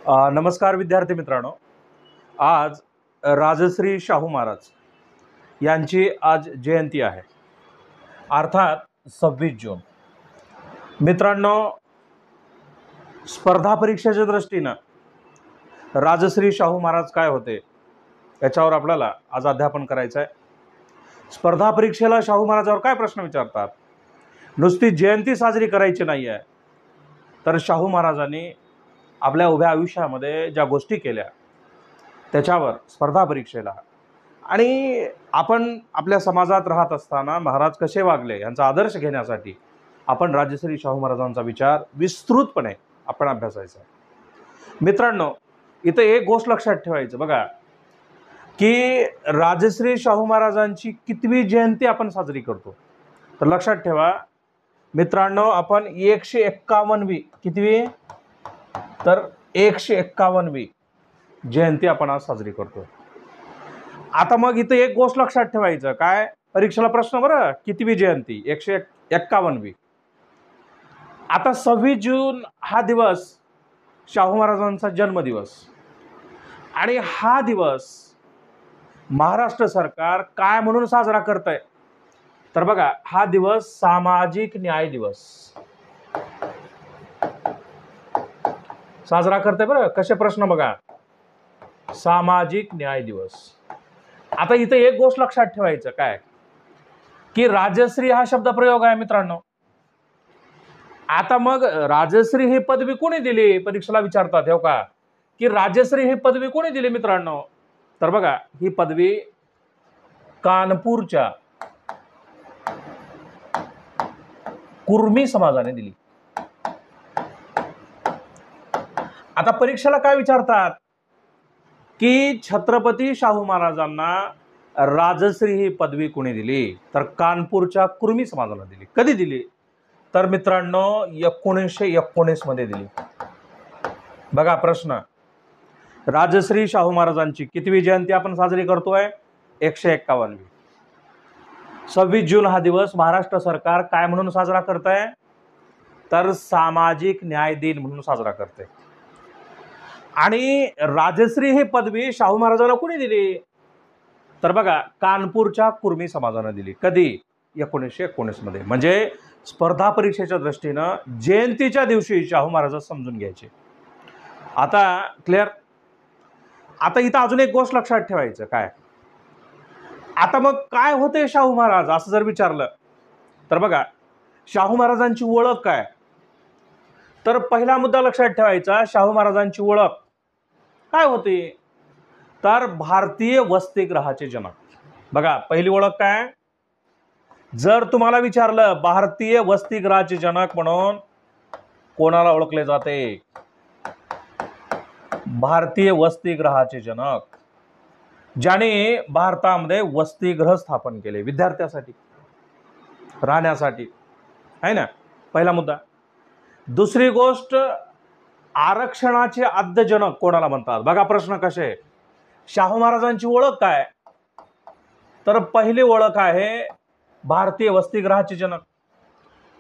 नमस्कार विद्यार्थी मित्रांनो, आज राजश्री शाहू महाराज यांची आज जयंती आहे, अर्थात 26 जून। मित्रांनो, स्पर्धा परीक्षेच्या दृष्टीने राजश्री शाहू महाराज काय होते याच्यावर आपल्याला आज अध्यापन करायचं आहे। स्पर्धा परीक्षेला शाहू महाराजांवर काय प्रश्न विचारतात, नुसती जयंती साजरी करायची नाही आहे, तर शाहू महाराजांनी आपल्या उभ्या आयुष्यामध्ये ज्या गोष्टी केल्या त्याच्यावर स्पर्धा परीक्षेला आणि आपण आपल्या समाजात राहत असताना महाराज कसे वागले यांचा आदर्श घेण्यासाठी आपण राजश्री शाहू महाराजांचा विचार विस्तृतपणे आपण अभ्यासायचा आहे। मित्रांनो, इथं एक गोष्ट लक्षात ठेवायचं बघा की राजश्री शाहू महाराजांची कितवी जयंती आपण साजरी करतो, तर लक्षात ठेवा मित्रांनो, आपण 151वी कितवी, तर 151वी जयंती आपण आज साजरी करतो। आता मग इथं एक गोष्ट लक्षात ठेवायचं, काय परीक्षेला प्रश्न बरं, कितवी जयंती, 151वी। आता 26 जून हा दिवस शाहू महाराजांचा जन्मदिवस, आणि हा दिवस महाराष्ट्र सरकार काय म्हणून साजरा करतंय, तर बघा हा दिवस सामाजिक न्याय दिवस साजरा करते बरं। कसे प्रश्न बघा, सामाजिक न्याय दिवस। आता इथे एक गोष्ट लक्षात ठेवायचं काय की राजश्री हा शब्द प्रयोग आहे मित्रांनो। आता मग राजश्री ही पदवी कोणी दिली, परीक्षेला विचारतात हो का की राजश्री ही पदवी कोणी दिली मित्रांनो, तर बघा ही पदवी कानपूरच्या कुर्मी समाजाने दिली। आता परीक्षेला काय विचारतात की छत्रपती शाहू महाराजांना राजश्री ही पदवी कोणी दिली, तर कानपूरच्या कुर्मी समाजाला दिली। कधी दिली, तर मित्रांनो 1919 मध्ये दिली। बघा प्रश्न, राजश्री शाहू महाराजांची कितवी जयंती आपण साजरी करतोय, 151वी। 26 जून हा दिवस महाराष्ट्र सरकार काय म्हणून साजरा करतंय, तर सामाजिक न्याय दिन म्हणून साजरा करते। आणि राजश्री ही पदवी शाहू महाराजांना कोणी दिली, तर बघा कानपूरच्या कुर्मी समाजाने दिली। कधी, 1919 मध्ये। म्हणजे स्पर्धा परीक्षेच्या दृष्टीनं जयंतीच्या दिवशी शाहू महाराज समजून घ्यायचे। आता क्लिअर। आता इथं अजून एक गोष्ट लक्षात ठेवायचं काय, आता मग काय होते शाहू महाराज असं जर विचारलं तर बघा शाहू महाराजांची ओळख काय, तर पहिला मुद्दा लक्षात ठेवायचा, शाहू महाराजांची ओळख काय होती, तर भारतीय वसतिगृहाचे जनक। बघा पहिली ओळख काय, जर तुम्हाला विचारलं भारतीय वसतिगृहाचे जनक म्हणून कोणाला ओळखले जाते, भारतीय वसतिगृहाचे जनक ज्याने भारतामध्ये वसतिगृह स्थापन केले विद्यार्थ्यांसाठी राहण्यासाठी, आहे ना, पहिला मुद्दा। दुसरी गोष्ट, आरक्षणाचे आद्यजनक कोणाला म्हणतात, बघा प्रश्न कसे, शाहू महाराजांची ओळख काय, तर पहिली ओळख आहे भारतीय वसतिगृहाचे जनक,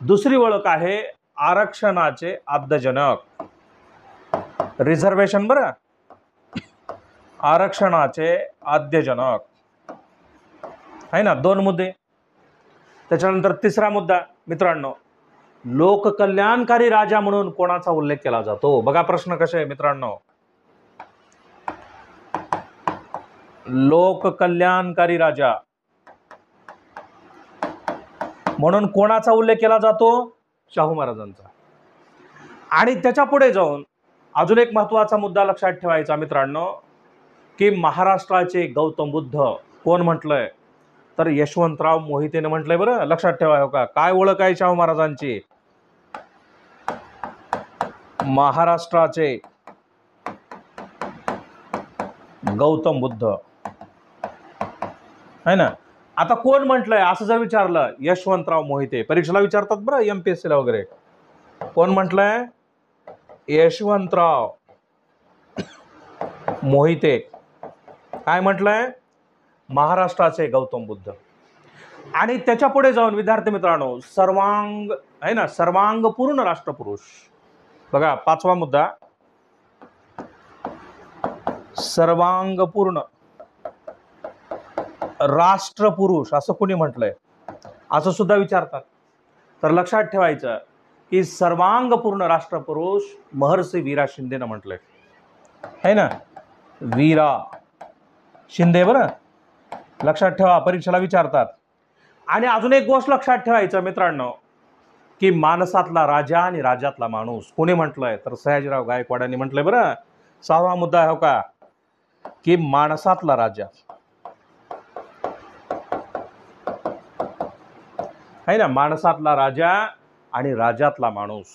दुसरी ओळख आहे आरक्षणाचे आद्यजनक, रिझर्वेशन बरं, आरक्षणाचे आद्यजनक, आहे ना, दोन मुद्दे। त्याच्यानंतर तिसरा मुद्दा मित्रांनो, लोककल्याणकारी राजा म्हणून कोणाचा उल्लेख केला जातो, बघा प्रश्न कसे आहे मित्रांनो, लोककल्याणकारी राजा म्हणून कोणाचा उल्लेख केला जातो, शाहू महाराजांचा। आणि त्याच्या पुढे जाऊन अजून एक महत्त्वाचा मुद्दा लक्षात ठेवायचा मित्रांनो की महाराष्ट्राचे गौतम बुद्ध कोण म्हटलंय, तर यशवंतराव मोहितेने म्हटलंय बरं, लक्षात ठेवा हो का। काय ओळख आहे शाहू महाराजांची, महाराष्ट्राचे गौतम बुद्ध, है ना। आता कोण म्हटलंय असं जर विचारलं, यशवंतराव मोहिते, परीक्षेला विचारतात बरं एमपीएससीला वगैरे, कोण म्हटलंय, यशवंतराव मोहिते। काय म्हटलंय, महाराष्ट्राचे गौतम बुद्ध। आणि त्याच्या पुढे जाऊन विद्यार्थी मित्रांनो, सर्वांग, आहे ना, सर्वांगपूर्ण राष्ट्रपुरुष, बघा पाचवा मुद्दा, सर्वांगपूर्ण राष्ट्रपुरुष असं कोणी म्हटलंय, असं सुद्धा विचारतात. तर लक्षात ठेवायचं की सर्वांगपूर्ण राष्ट्रपुरुष महर्षी वीरा शिंदेनं म्हटलंय, है ना. वीरा शिंदे, बरं लक्षात ठेवा, परीक्षेला विचारतात. आणि अजून एक गोष्ट लक्षात ठेवायचं मित्रांनो, की माणसातला राजा आणि राज्यातला माणूस कोणी म्हटलंय, तर सयाजीराव गायकवाडांनी म्हटलंय. बरं, 6वा मुद्दा हो का, की माणसातला राजा है ना, माणसातला राजा आणि राज्यातला माणूस.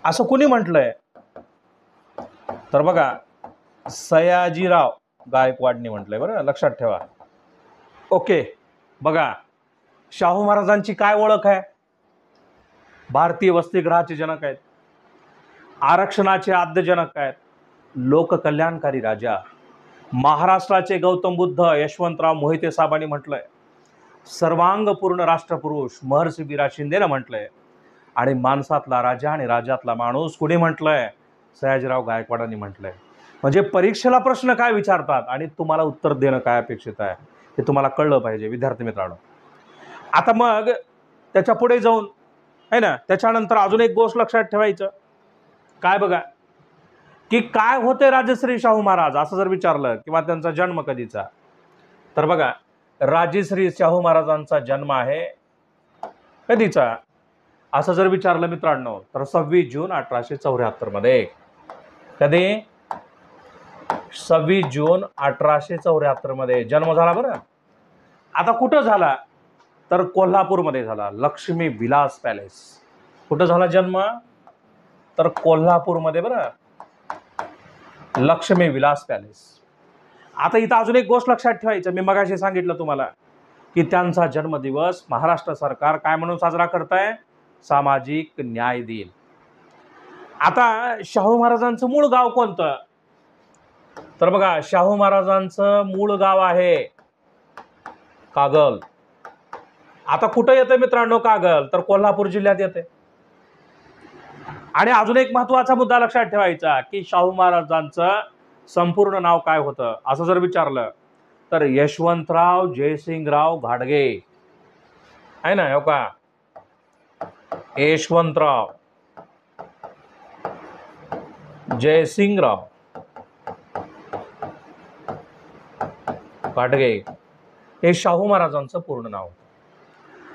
असं कोणी म्हटलंय, तर बघा सयाजीराव गायकवाडनी म्हटलंय. बरं लक्षात ठेवा. ओके, बघा शाहू महाराजांची काय ओळख आहे, भारतीय वसतिगृहाचे जनक आहेत, आरक्षणाचे आद्यजनक आहेत, लोककल्याणकारी राजा, महाराष्ट्राचे गौतम बुद्ध यशवंतराव मोहिते साहेबांनी म्हटलंय, सर्वांगपूर्ण राष्ट्रपुरुष महर्षी वीरा शिंदेनं म्हटलंय, आणि माणसातला राजा आणि राज्यातला माणूस कुणी म्हटलंय, सयाजीराव गायकवाडांनी म्हटलंय. म्हणजे परीक्षेला प्रश्न काय विचारतात आणि तुम्हाला उत्तर देणं काय अपेक्षित आहे हे तुम्हाला कळलं पाहिजे विद्यार्थी मित्रांनो. आता मग त्याच्या पुढे जाऊन है ना, त्याच्यानंतर अजून एक गोष्ट लक्षात ठेवायचं काय, बघा की काय होते राजश्री शाहू महाराज, असं जर विचारलं, किंवा त्यांचा जन्म कधीचा, तर बघा राजश्री शाहू महाराजांचा जन्म आहे कधीचा, असं जर विचारलं मित्रांनो, तर 26 जून 1874 मध्ये. कधी? 26 जून 1874 मध्ये जन्म झाला. बरं, आता कुठं झाला, तर कोल्हापूरमध्ये झाला, लक्ष्मी विलास पॅलेस. कुठं झाला जन्म, तर कोल्हापूरमध्ये. बरं, लक्ष्मी विलास पॅलेस. आता इथं अजून एक गोष्ट लक्षात ठेवायचं, मी मगाशी सांगितलं तुम्हाला की त्यांचा जन्मदिवस महाराष्ट्र सरकार काय म्हणून साजरा करत आहे, सामाजिक न्याय दिन. आता शाहू महाराजांचं मूळ गाव कोणतं, तर बघा शाहू महाराजांचं मूळ गाव आहे कागल. आता कुठं येतं मित्रांनो कागल, तर कोल्हापूर जिल्ह्यात येते. आणि अजून एक महत्वाचा मुद्दा लक्षात ठेवायचा की शाहू महाराजांचं संपूर्ण नाव काय होतं, असं जर विचारलं, तर यशवंतराव जयसिंगराव घाडगे, आहे ना, हो का, यशवंतराव जयसिंगराव घाडगे हे शाहू महाराजांचं पूर्ण नाव.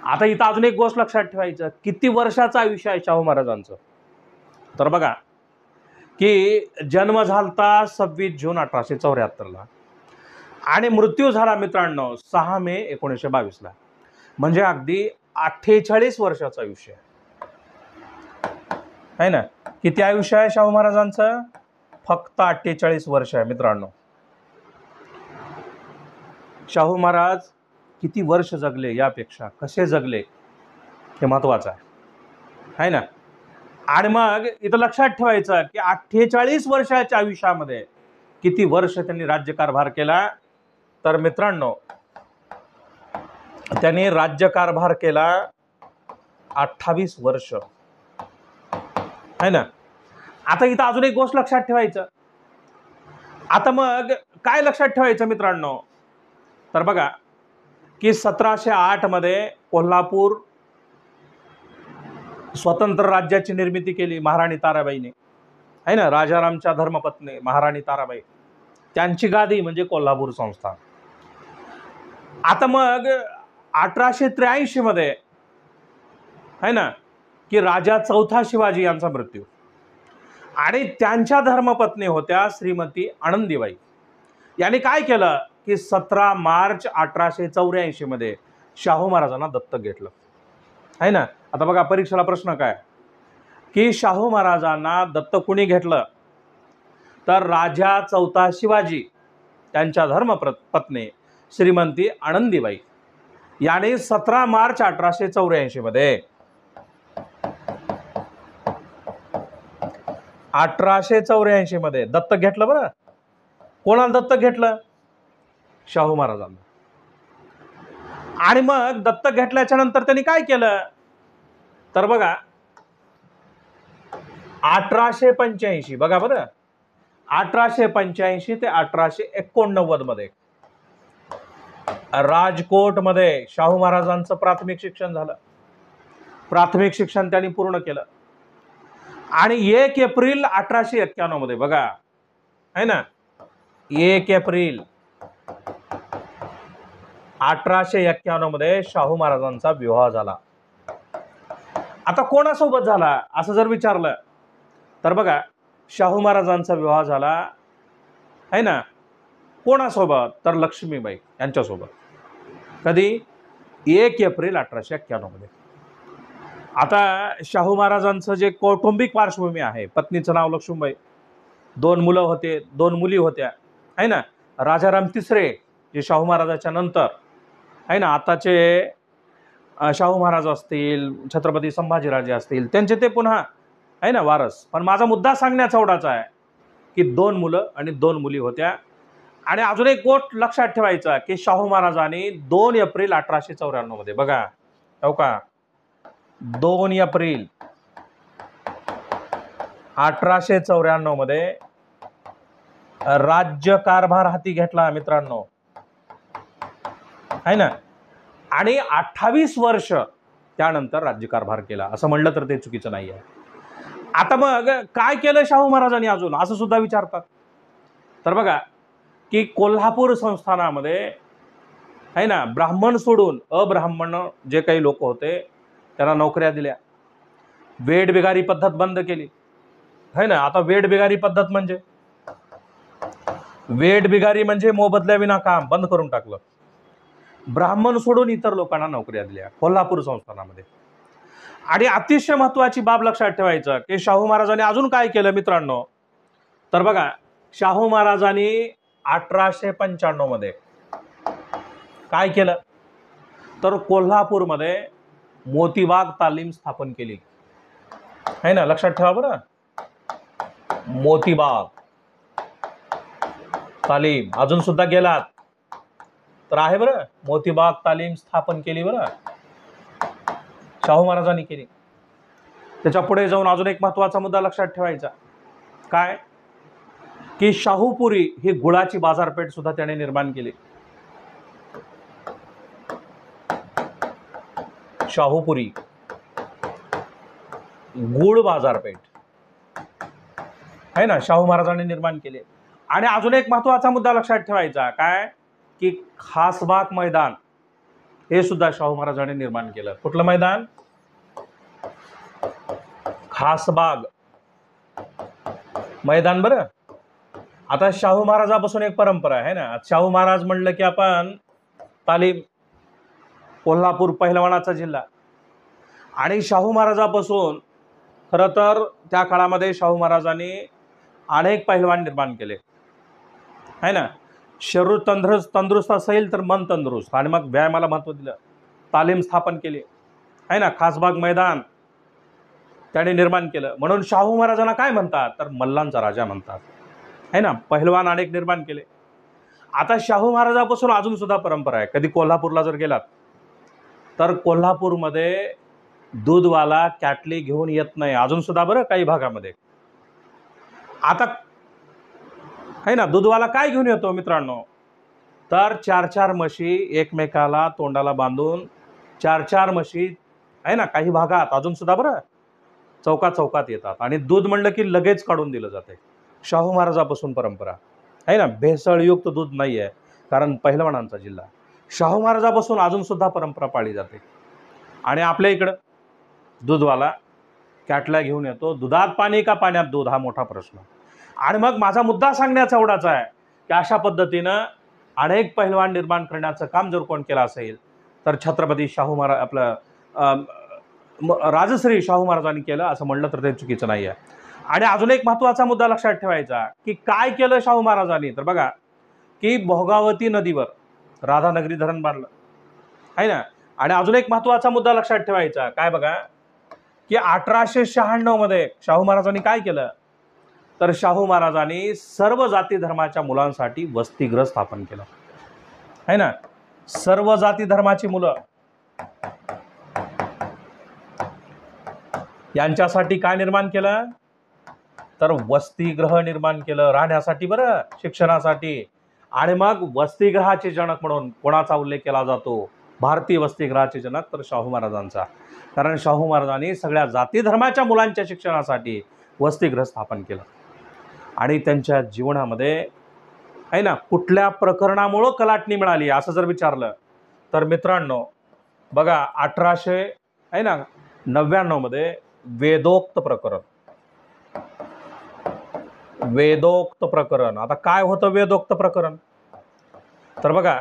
आता इथं अजून एक गोष्ट लक्षात ठेवायचं, किती वर्षाचं आयुष्य आहे शाहू महाराजांचं, तर बघा की जन्म झालता 26 जून 1874 आणि मृत्यू झाला मित्रांनो 6 मे 1922 म्हणजे अगदी 48 वर्षाचं आयुष्य आहे ना. किती आयुष्य आहे शाहू महाराजांचं, फक्त 48 वर्ष आहे मित्रांनो. शाहू महाराज किती वर्ष जगले यापेक्षा कसे जगले हे महत्वाचं आहे ना. आणि मग इथं लक्षात ठेवायचं की 48 वर्षाच्या आयुष्यामध्ये किती वर्ष त्यांनी राज्यकारभार केला, तर मित्रांनो त्यांनी राज्यकारभार केला 28 वर्ष है ना. आता इथं अजून एक गोष्ट लक्षात ठेवायचं. आता मग काय लक्षात ठेवायचं मित्रांनो, तर बघा की 1708 मध्ये कोल्हापूर स्वतंत्र राज्याची निर्मिती केली महाराणी ताराबाईने, आहे ना, राजारामच्या धर्मपत्नी महाराणी ताराबाई, त्यांची गादी म्हणजे कोल्हापूर संस्थान. आता मग 1883 मध्ये आहे ना की राजा चौथा शिवाजी यांचा मृत्यू, आणि त्यांच्या धर्मपत्नी होत्या श्रीमती आनंदीबाई. यांनी काय केलं की 17 मार्च 1884 मध्ये शाहू महाराजांना दत्तक घेतलं, आहे ना. आता बघा परीक्षेला प्रश्न काय की शाहू महाराजांना दत्तक कुणी घेतलं, तर राजा चौथा शिवाजी त्यांच्या धर्मपत्नी श्रीमती आनंदीबाई याने 17 मार्च 1884 मध्ये 1884 मध्ये दत्तक घेतलं. बरं, कोणाला दत्तक घेतलं, शाहू महाराजांना. आणि मग दत्तक घेतल्याच्या नंतर त्यांनी काय केलं, तर बघा 1885 बघा बरं, 1885 ते 1889 मध्ये राजकोटमध्ये शाहू महाराजांचं प्राथमिक शिक्षण झालं. प्राथमिक शिक्षण त्यांनी पूर्ण केलं आणि 1 एप्रिल 1891 मध्ये बघा, है ना, 1 एप्रिल 1891 मध्ये शाहू महाराजांचा विवाह झाला. आता कोणासोबत झाला असं जर विचारलं तर बघा, शाहू महाराजांचा विवाह झाला, है ना, कोणासोबत, तर लक्ष्मीबाई यांच्यासोबत. कधी? 1 एप्रिल 1891 मध्ये. आता शाहू महाराजांचं जे कौटुंबिक पार्श्वभूमी आहे, पत्नीचं नाव लक्ष्मीबाई, 2 मुलं होते, 2 मुली होत्या, है ना. राजाराम तिसरे जे शाहू महाराजाच्या नंतर, है ना, आताचे शाहू महाराज असतील, छत्रपती संभाजीराजे असतील, त्यांचे ते पुन्हा, है ना, वारस. पण माझा मुद्दा सांगण्याचा एवढाच आहे की 2 मुलं आणि 2 मुली होत्या. आणि अजून एक गोष्ट लक्षात ठेवायचा की शाहू महाराजांनी 2 एप्रिल 1894 मध्ये बघा, हो का, 2 एप्रिल 1894 मध्ये राज्यकारभार हाती घेतला मित्रांनो, है ना. आणि 28 वर्ष त्यानंतर राज्यकारभार केला, असं म्हणलं तर ते चुकीचं नाही आहे. आता मग काय केलं शाहू महाराजांनी अजून, असं सुद्धा विचारतात. तर बघा की कोल्हापूर संस्थानामध्ये, है ना, ब्राह्मण सोडून अब्राह्मण जे काही लोक होते त्यांना नोकऱ्या दिल्या. वेठबिगारी पद्धत बंद केली, है ना. आता वेठबिगारी पद्धत म्हणजे, वेठबिगारी म्हणजे मोबदल्याविना काम बंद करून टाकलं. ब्राह्मण सोडून इतर लोकांना नोकऱ्या दिल्या कोल्हापूर संस्थानामध्ये. आणि अतिशय महत्वाची बाब लक्षात ठेवायचं की शाहू महाराजांनी अजून काय केलं मित्रांनो, तर बघा, शाहू महाराजांनी 1895 मध्ये काय केलं, तर कोल्हापूरमध्ये मोतीबाग तालीम स्थापन केली, है ना. लक्षात ठेवा बरं, मोतीबाग तालीम, अजून सुद्धा गेलात तर आहे बरं, मोतीबाग तालीम स्थापन केली बरं, शाहू महाराजांनी केली. त्याच्या पुढे जाऊन अजून एक महत्वाचा मुद्दा लक्षात ठेवायचा, काय की शाहूपुरी ही गुळाची बाजारपेठ सुद्धा त्याने निर्माण केली. शाहूपुरी गुळ बाजारपेठ, है ना, शाहू महाराजांनी निर्माण केले. आणि अजून एक महत्वाचा मुद्दा लक्षात ठेवायचा, काय की खासबाग मैदान हे सुद्धा शाहू महाराजांनी निर्माण केलं. कुठलं मैदान? खासबाग मैदान बरं. आता शाहू महाराजापासून एक परंपरा आहे ना, शाहू महाराज म्हणलं की आपण तालीम, कोल्हापूर पहिलवानाचा जिल्हा. आणि शाहू महाराजापासून खरं तर त्या काळामध्ये शाहू महाराजांनी अनेक पहिलवान निर्माण केले, है ना. शरीर तंदुरुस्त असेल तर मन तंदुरुस्त, आणि मग व्यायामाला महत्त्व दिलं, तालीम स्थापन केली, है ना. खासबाग मैदान त्याने निर्माण केलं. म्हणून शाहू महाराजांना काय म्हणतात, तर मल्लांचा राजा म्हणतात, है ना. पहिलवान अनेक निर्माण केले. आता शाहू महाराजापासून अजून सुद्धा परंपरा आहे. कधी कोल्हापूरला जर गेलात तर कोल्हापूरमध्ये दूधवाला कॅटली घेऊन येत नाही अजून सुद्धा बरं, काही भागामध्ये. आता, है ना, दूधवाला काय घेऊन येतो मित्रांनो, तर 4-4 म्हशी एकमेकाला तोंडाला बांधून 4-4 म्हशी, है ना, काही भागात अजून सुद्धा बरं चौकात येतात. आणि दूध म्हणलं की लगेच काढून दिलं जाते. शाहू महाराजापासून परंपरा, है ना. भेसळयुक्त दूध नाही आहे, कारण पहिलवानांचा जिल्हा. शाहू महाराजापासून अजून सुद्धा परंपरा पाळली जाते. आणि आपल्या इकडं दूधवाला कॅटला घेऊन येतो, दुधात पाणी का पाण्यात दूध, हा मोठा प्रश्न. आणि मग माझा मुद्दा सांगण्याचा एवढाच आहे की अशा पद्धतीनं अनेक पहिलवान निर्माण करण्याचं काम जर कोण केलं असेल तर छत्रपती शाहू महाराज, आपलं राजश्री शाहू महाराजांनी केलं, असं म्हणलं तर ते चुकीचं नाही आहे. आणि अजून एक महत्त्वाचा मुद्दा लक्षात ठेवायचा की काय केलं शाहू महाराजांनी, तर बघा की भोगावती नदीवर राधानगरी धरण बांधलं, आहे ना. आणि अजून एक महत्त्वाचा मुद्दा लक्षात ठेवायचा, काय बघा की 1896 मध्ये शाहू महाराजांनी काय केलं, तर शाहू महाराजांनी सर्व जाती धर्माच्या मुलांसाठी वसतिगृह स्थापन केलं, है ना. सर्व जाती धर्माची मुलं यांच्यासाठी काय निर्माण केलं, तर वसतिगृह निर्माण केलं राहण्यासाठी, बरं, शिक्षणासाठी. आणि मग वसतिगृहाचे जनक म्हणून कोणाचा उल्लेख केला जातो? भारतीय वसतिगृहाचे जनक तर शाहू महाराजांचा. कारण शाहू महाराजांनी सगळ्या जाती धर्माच्या मुलांच्या शिक्षणासाठी वसतिगृह स्थापन केलं. आणि त्यांच्या जीवनामध्ये आहे ना कुठल्या प्रकरणामुळं कलाटणी मिळाली असं जर विचारलं तर मित्रांनो बघा 1899 मध्ये वेदोक्त प्रकरण. आता काय होतं वेदोक्त प्रकरण? तर बघा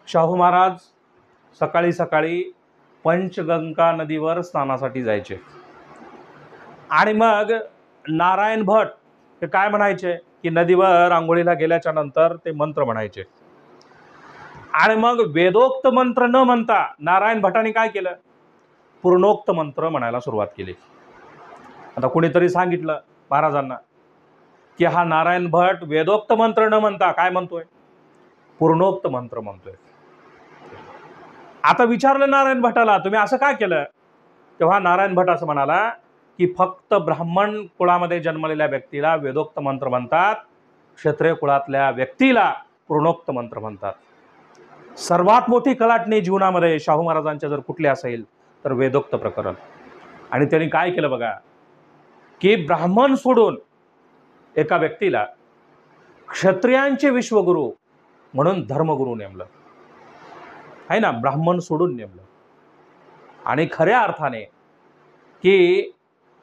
शाहू महाराज सकाळी सकाळी पंचगंगा नदीवर स्नानासाठी जायचे आणि मग नारायण भट ते काय म्हणायचे की नदीवर आंघोळीला गेल्याच्या नंतर ते मंत्र म्हणायचे. आणि मग वेदोक्त मंत्र न म्हणता नारायण भटांनी काय केलं? पूर्णोक्त मंत्र म्हणायला सुरुवात केली. आता कुणीतरी सांगितलं महाराजांना की हा नारायण भट वेदोक्त मंत्र न म्हणता काय म्हणतोय? पूर्णोक्त मंत्र म्हणतोय. आता विचारलं नारायण भटाला तुम्ही असं काय केलं? तेव्हा नारायण भट असं म्हणाला की फक्त ब्राह्मण कुळामध्ये जन्मलेल्या व्यक्तीला वेदोक्त मंत्र म्हणतात, क्षत्रिय कुळातल्या व्यक्तीला पूर्णोक्त मंत्र म्हणतात. सर्वात मोठी कलाटणी जीवनामध्ये शाहू महाराजांच्या जर कुठली असेल तर वेदोक्त प्रकरण. आणि त्यांनी काय केलं बघा की ब्राह्मण सोडून एका व्यक्तीला क्षत्रियांचे विश्वगुरु म्हणून धर्मगुरू नेमलं आहे ना, ब्राह्मण सोडून नेमलं. आणि खऱ्या अर्थाने की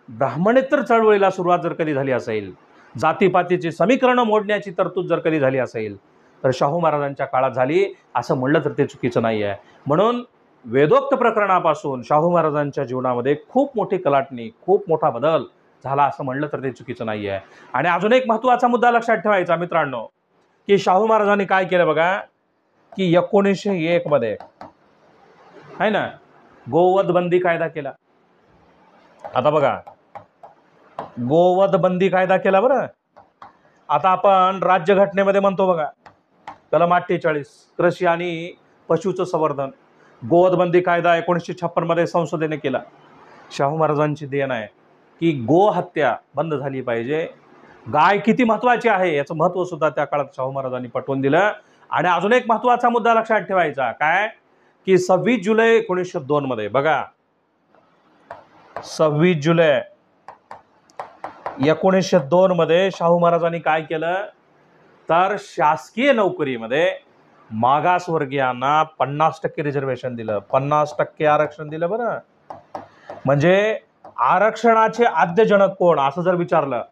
ब्राह्मणेतर चळवळीला सुरुवात जर कधी झाली असेल, जातीपातीची समीकरणं मोडण्याची तरतूद जर कधी झाली असेल तर शाहू महाराजांच्या काळात झाली असं म्हणलं तर ते चुकीचं नाही आहे. म्हणून वेदोक्त प्रकरणापासून शाहू महाराजांच्या जीवनामध्ये खूप मोठी कलाटणी, खूप मोठा बदल झाला असं म्हणलं तर ते चुकीचं नाही आहे. आणि अजून एक महत्त्वाचा मुद्दा लक्षात ठेवायचा मित्रांनो की शाहू महाराजांनी काय केलं बघा की 1901 मध्ये आहे ना गोवध बंदी कायदा केला. आता बघा गोवध बंदी कायदा केला बरं. आता आपण राज्यघटनेमध्ये म्हणतो बघा कलम 48 कृषी आणि पशुचं संवर्धन. गोवध बंदी कायदा 1956 मध्ये संसदेने केला. शाहू महाराजांची देण आहे की गो हत्या बंद झाली पाहिजे. गाय किती महत्वाची आहे याचं महत्त्व सुद्धा त्या काळात शाहू महाराजांनी पटवून दिलं. आणि अजून एक महत्त्वाचा मुद्दा लक्षात ठेवायचा काय की 26 जुलै 1902 मध्ये बघा 26 जुलै 1902 मध्ये शाहू महाराजांनी काय केलं तर शासकीय नोकरीमध्ये मागासवर्गीयांना 50% रिझर्वेशन दिलं, 50% आरक्षण दिलं बरं. म्हणजे आरक्षणाचे आद्यजनक कोण असं जर विचारलं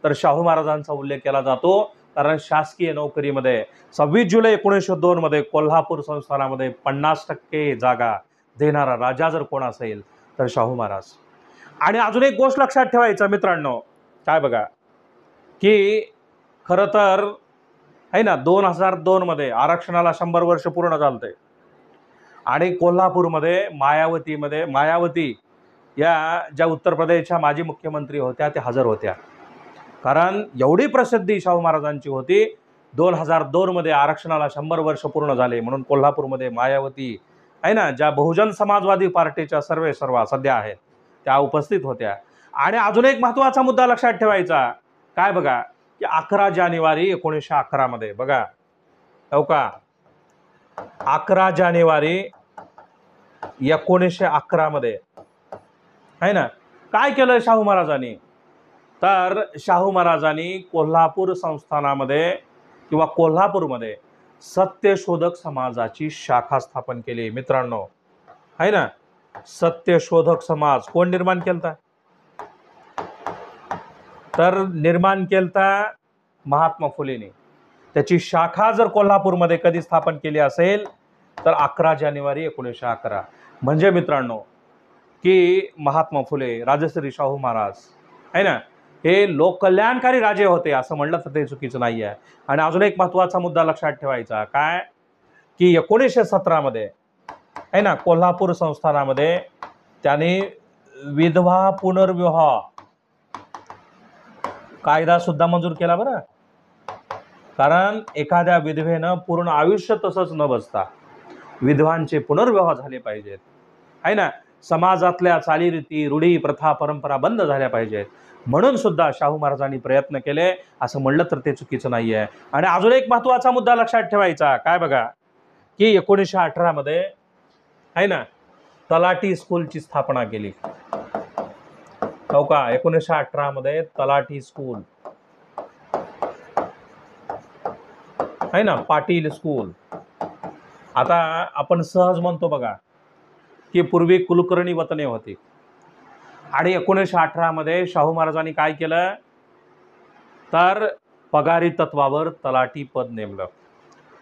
तर शाहू महाराजांचा उल्लेख केला जातो. कारण शासकीय नोकरीमध्ये 26 जुलै 1902 मध्ये कोल्हापूर संस्थानामध्ये 50% जागा देणारा राजा जर कोण असेल तर शाहू महाराज. आणि अजून एक गोष्ट लक्षात ठेवायचं मित्रांनो काय बघा की खरं तर आहे ना 2002 मध्ये आरक्षणाला 100 वर्ष पूर्ण झालते. आणि कोल्हापूरमध्ये मायावती या ज्या उत्तर प्रदेशच्या माजी मुख्यमंत्री होत्या त्या हजर होत्या. कारण एवढी प्रसिद्धी शाहू महाराजांची होती. 2002 मध्ये आरक्षणाला 100 वर्ष पूर्ण झाले म्हणून कोल्हापूरमध्ये मायावती आहे ना ज्या बहुजन समाजवादी पार्टीच्या सर्वा सध्या आहेत त्या उपस्थित होत्या. आणि अजून एक महत्त्वाचा मुद्दा लक्षात ठेवायचा काय बघा की 11 जानेवारी 1911 मध्ये बघा हो का 11 जानेवारी 1911 मध्ये आहे ना काय केलं शाहू महाराजांनी तर शाहू महाराजांनी कोल्हापूर संस्थानामध्ये किंवा कोल्हापूरमध्ये सत्यशोधक समाजाची शाखा स्थापन केली. मित्रांनो आहे ना सत्यशोधक समाज कोण निर्माण केलता तर निर्माण केलता महात्मा फुलेने. त्याची शाखा जर कोल्हापूरमध्ये कधी स्थापन केली असेल तर 11 जानेवारी 1911. म्हणजे मित्रांनो की महात्मा फुले राजश्री शाहू महाराज आहे ना हे लोककल्याणकारी राजे होते असं म्हणलं तर ते चुकीचं नाही आहे. आणि अजून एक महत्त्वाचा मुद्दा लक्षात ठेवायचा काय की 1917 मध्ये आहे ना कोल्हापूर संस्थानामध्ये त्याने विधवा पुनर्विवाह कायदा सुद्धा मंजूर केला बरं. कारण एखाद्या विधवेनं पूर्ण आयुष्य तसंच न बसता विधवांचे पुनर्विवाह झाले पाहिजेत आहे ना. समाजातल्या चालीरीती, रूढी, प्रथा, परंपरा बंद झाल्या पाहिजेत, म्हणून सुद्धा शाहू महाराजांनी प्रयत्न केले, असं म्हणलं तर ते चुकीचं नाही आहे. आणि अजून एक महत्त्वाचा मुद्दा लक्षात ठेवायचा, काय बघा, की 1918 मध्ये आहे ना तलाठी स्कूलची स्थापना केली. हो का, 1918 मध्ये तलाठी स्कूल आहे ना, पाटील स्कूल. आता आपण सहज म्हणतो बघा की पूर्वी कुलकर्णी वतने होती, आणि 1918 मध्ये शाहू महाराजांनी काय केलं तर पगारी तत्वावर तलाठी पद नेमलं.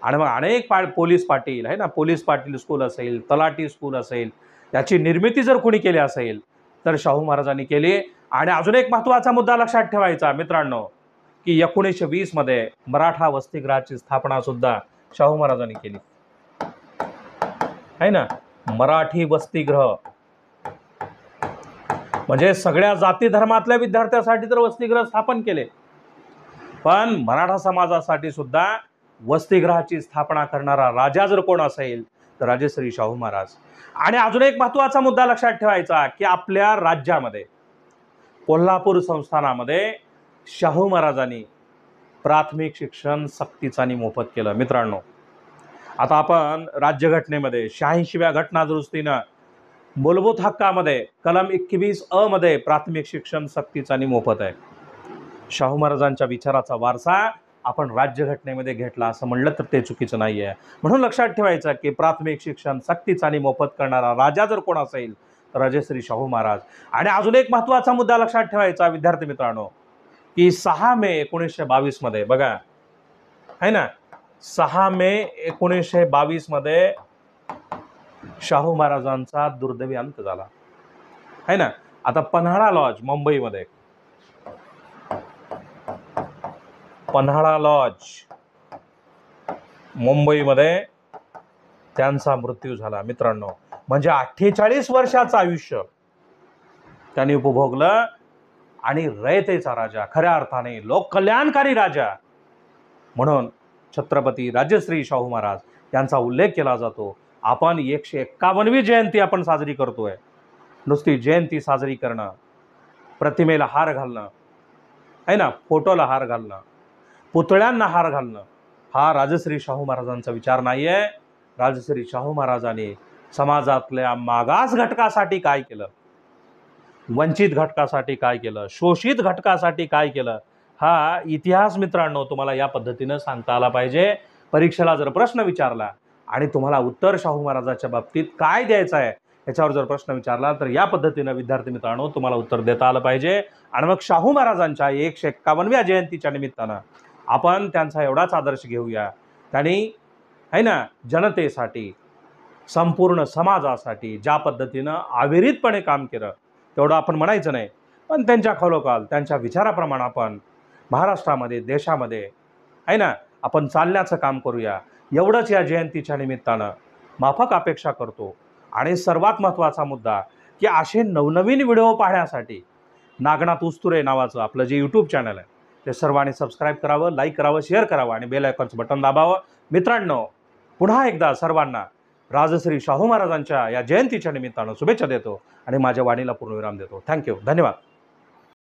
आणि मग अनेक पोलीस पाटील आहे ना, पोलीस पाटील स्कूल असेल, तलाठी स्कूल असेल, याची निर्मिती जर कोणी केली असेल तर शाहू महाराजांनी केली. आणि अजून एक महत्त्वाचा मुद्दा लक्षात ठेवायचा मित्रांनो, की 1920 मध्ये मराठा वसतिगृहाची स्थापना सुद्धा शाहू महाराजांनी केली आहे ना. मराठी वसतिगृह म्हणजे सगळ्या जाती धर्मातल्या विद्यार्थ्यांसाठी तर वसतिगृह स्थापन केले, पण मराठा समाजासाठी सुद्धा वसतिगृहाची स्थापना करणारा राजा जर कोण असेल तर राजश्री शाहू महाराज. आणि अजून एक महत्त्वाचा मुद्दा लक्षात ठेवायचा, की आपल्या राज्यामध्ये कोल्हापूर संस्थानामध्ये शाहू महाराजांनी प्राथमिक शिक्षण सक्तीचं आणि मोफत केलं. मित्रांनो, आता आपण राज्यघटनेमध्ये 86व्या घटना दुरुस्तीनं मूलभूत हक्कामध्ये कलम 21(अ) मध्ये प्राथमिक शिक्षण सक्तीचं आणि मोफत आहे. शाहू महाराजांच्या विचाराचा वारसा आपण राज्यघटनेमध्ये घेतला असं म्हणलं तर ते चुकीचं नाही आहे. म्हणून लक्षात ठेवायचं की प्राथमिक शिक्षण सक्तीचं आणि मोफत करणारा राजा जर कोण असेल तर राजश्री शाहू महाराज. आणि अजून एक महत्त्वाचा मुद्दा लक्षात ठेवायचा विद्यार्थी मित्रांनो, की 6 मे 1922 मध्ये बघा आहे ना, 6 मे 1922 मध्ये शाहू महाराजांचा दुर्दैवी अंत झाला आहे ना. आता पन्हाळा लॉज मुंबईमध्ये, पन्हाळा लॉज मुंबईमध्ये त्यांचा मृत्यू झाला मित्रांनो. म्हणजे 48 वर्षाचं आयुष्य त्यांनी उपभोगलं, आणि रयतेचा राजा, खऱ्या अर्थाने लोककल्याणकारी राजा म्हणून छत्रपती राजश्री शाहू महाराज यांचा उल्लेख केला जातो. आपण 151वी जयंती आपण साजरी करतोय. नुसती जयंती साजरी करणं, प्रतिमेला हार घालणं आहे ना, फोटोला हार घालणं, पुतळ्यांना हार घालणं, हा राजश्री शाहू महाराजांचा विचार नाही आहे. राजश्री शाहू महाराजांनी समाजातल्या मागास घटकासाठी काय केलं, वंचित घटकासाठी काय केलं, शोषित घटकासाठी काय केलं, हा इतिहास मित्रांनो तुम्हाला या पद्धतीनं सांगता आला पाहिजे. परीक्षेला जर प्रश्न विचारला आणि तुम्हाला उत्तर शाहू महाराजांच्या बाबतीत काय द्यायचं आहे याच्यावर जर प्रश्न विचारला तर या पद्धतीनं विद्यार्थी मित्रांनो तुम्हाला उत्तर देता आलं पाहिजे. आणि मग शाहू महाराजांच्या 151व्या जयंतीच्या निमित्तानं आपण त्यांचा एवढाच आदर्श घेऊया. त्यांनी आहे ना जनतेसाठी, संपूर्ण समाजासाठी ज्या पद्धतीनं अविरतपणे काम केलं तेवढं आपण म्हणायचं नाही, पण त्यांच्या खालोखाल त्यांच्या विचाराप्रमाणे आपण महाराष्ट्रामध्ये, देशामध्ये आहे ना आपण चालण्याचं काम करूया, एवढंच या जयंतीच्या निमित्तानं माफक अपेक्षा करतो. आणि सर्वात महत्त्वाचा मुद्दा, की असे नवनवीन व्हिडिओ पाहण्यासाठी नागनाथ उस्तुरे नावाचं आपलं जे यूट्यूब चॅनल आहे ते सर्वांनी सबस्क्राईब करावं, लाईक करावं, शेअर करावं आणि बेल आयकॉनचं बटन दाबावं. मित्रांनो, पुन्हा एकदा सर्वांना राजश्री शाहू महाराजांच्या या जयंतीच्या निमित्तानं शुभेच्छा देतो आणि माझ्या वाणीला पूर्णविराम देतो. थँक्यू, धन्यवाद.